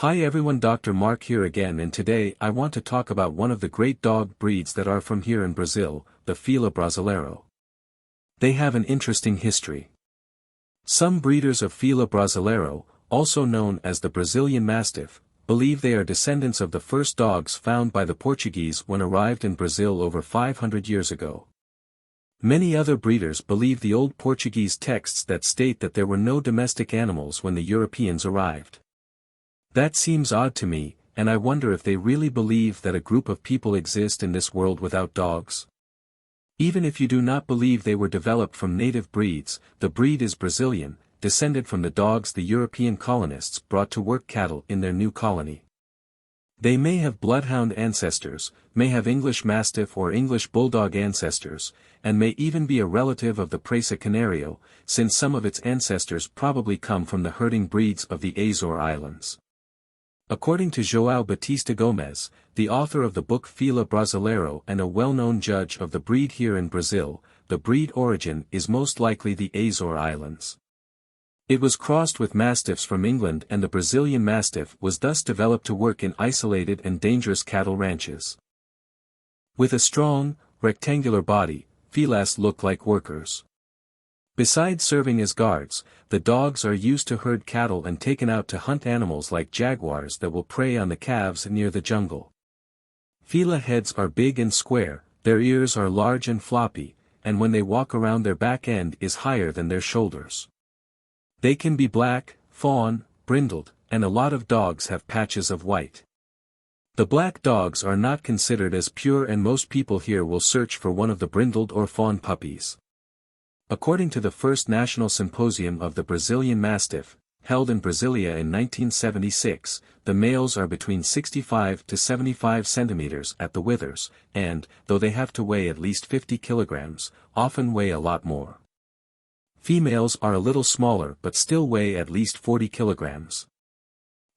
Hi everyone, Dr. Mark here again, and today I want to talk about one of the great dog breeds that are from here in Brazil, the Fila Brasileiro. They have an interesting history. Some breeders of Fila Brasileiro, also known as the Brazilian Mastiff, believe they are descendants of the first dogs found by the Portuguese when arrived in Brazil over 500 years ago. Many other breeders believe the old Portuguese texts that state that there were no domestic animals when the Europeans arrived. That seems odd to me, and I wonder if they really believe that a group of people exist in this world without dogs. Even if you do not believe they were developed from native breeds, the breed is Brazilian, descended from the dogs the European colonists brought to work cattle in their new colony. They may have bloodhound ancestors, may have English Mastiff or English Bulldog ancestors, and may even be a relative of the Presa Canario, since some of its ancestors probably come from the herding breeds of the Azore Islands. According to João Batista Gomes, the author of the book Fila Brasileiro and a well-known judge of the breed here in Brazil, the breed origin is most likely the Azore Islands. It was crossed with Mastiffs from England, and the Brazilian Mastiff was thus developed to work in isolated and dangerous cattle ranches. With a strong, rectangular body, Filas look like workers. Besides serving as guards, the dogs are used to herd cattle and taken out to hunt animals like jaguars that will prey on the calves near the jungle. Fila heads are big and square, their ears are large and floppy, and when they walk around their back end is higher than their shoulders. They can be black, fawn, brindled, and a lot of dogs have patches of white. The black dogs are not considered as pure, and most people here will search for one of the brindled or fawn puppies. According to the first National Symposium of the Brazilian Mastiff, held in Brasilia in 1976, the males are between 65 to 75 centimeters at the withers, and, though they have to weigh at least 50 kilograms, often weigh a lot more. Females are a little smaller but still weigh at least 40 kilograms.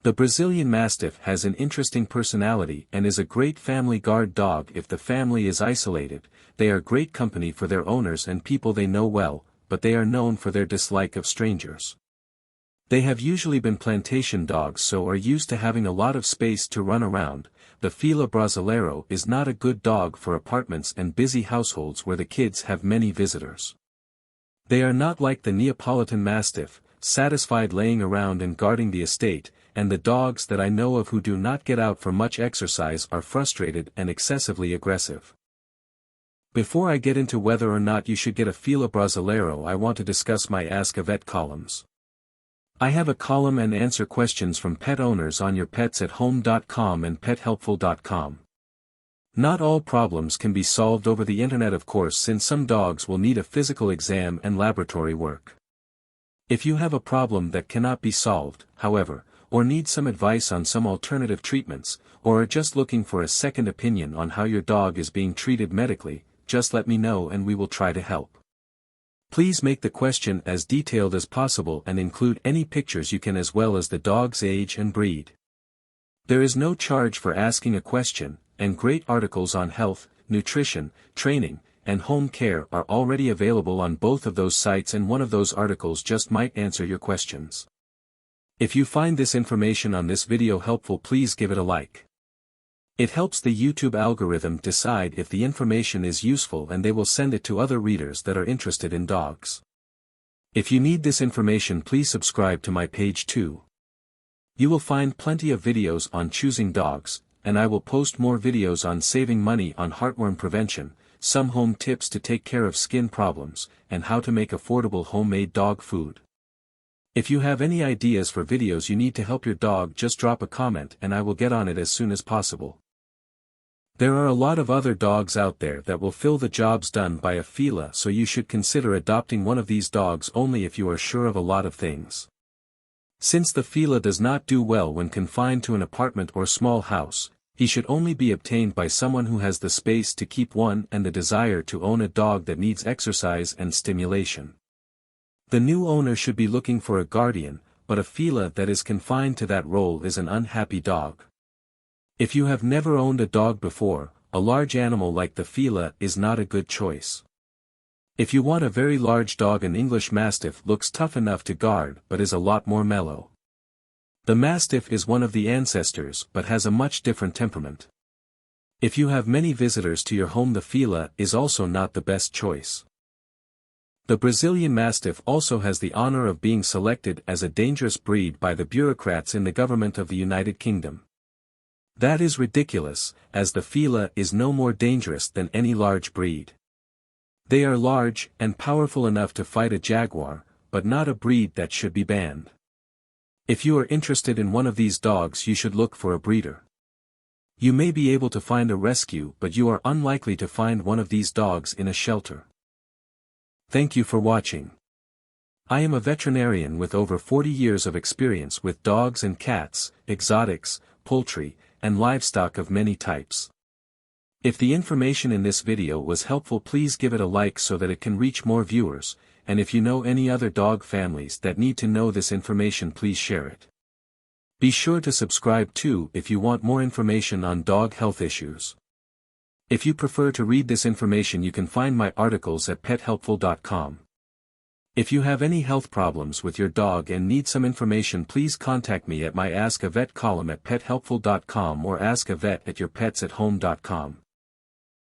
The Brazilian Mastiff has an interesting personality and is a great family guard dog. If the family is isolated, they are great company for their owners and people they know well, but they are known for their dislike of strangers. They have usually been plantation dogs, so are used to having a lot of space to run around. The Fila Brasileiro is not a good dog for apartments and busy households where the kids have many visitors. They are not like the Neapolitan Mastiff, satisfied laying around and guarding the estate, and the dogs that I know of who do not get out for much exercise are frustrated and excessively aggressive. Before I get into whether or not you should get a Fila Brasileiro, I want to discuss my Ask a Vet columns. I have a column and answer questions from pet owners on yourpetsathome.com and pethelpful.com. Not all problems can be solved over the internet, of course, since some dogs will need a physical exam and laboratory work. If you have a problem that cannot be solved, however, or need some advice on some alternative treatments, or are just looking for a second opinion on how your dog is being treated medically, just let me know and we will try to help. Please make the question as detailed as possible and include any pictures you can, as well as the dog's age and breed. There is no charge for asking a question, and great articles on health, nutrition, training, and home care are already available on both of those sites, and one of those articles just might answer your questions. If you find this information on this video helpful, please give it a like. It helps the YouTube algorithm decide if the information is useful, and they will send it to other readers that are interested in dogs. If you need this information, please subscribe to my page too. You will find plenty of videos on choosing dogs, and I will post more videos on saving money on heartworm prevention, some home tips to take care of skin problems, and how to make affordable homemade dog food. If you have any ideas for videos you need to help your dog, just drop a comment and I will get on it as soon as possible. There are a lot of other dogs out there that will fill the jobs done by a Fila, so you should consider adopting one of these dogs only if you are sure of a lot of things. Since the Fila does not do well when confined to an apartment or small house, he should only be obtained by someone who has the space to keep one and the desire to own a dog that needs exercise and stimulation. The new owner should be looking for a guardian, but a Fila that is confined to that role is an unhappy dog. If you have never owned a dog before, a large animal like the Fila is not a good choice. If you want a very large dog, an English Mastiff looks tough enough to guard but is a lot more mellow. The Mastiff is one of the ancestors but has a much different temperament. If you have many visitors to your home, the Fila is also not the best choice. The Brazilian Mastiff also has the honor of being selected as a dangerous breed by the bureaucrats in the government of the United Kingdom. That is ridiculous, as the Fila is no more dangerous than any large breed. They are large and powerful enough to fight a jaguar, but not a breed that should be banned. If you are interested in one of these dogs, you should look for a breeder. You may be able to find a rescue, but you are unlikely to find one of these dogs in a shelter. Thank you for watching. I am a veterinarian with over 40 years of experience with dogs and cats, exotics, poultry, and livestock of many types. If the information in this video was helpful, please give it a like so that it can reach more viewers, and if you know any other dog families that need to know this information, please share it. Be sure to subscribe too if you want more information on dog health issues. If you prefer to read this information, you can find my articles at pethelpful.com. If you have any health problems with your dog and need some information, please contact me at my Ask a Vet column at pethelpful.com or askavet@yourpetsathome.com.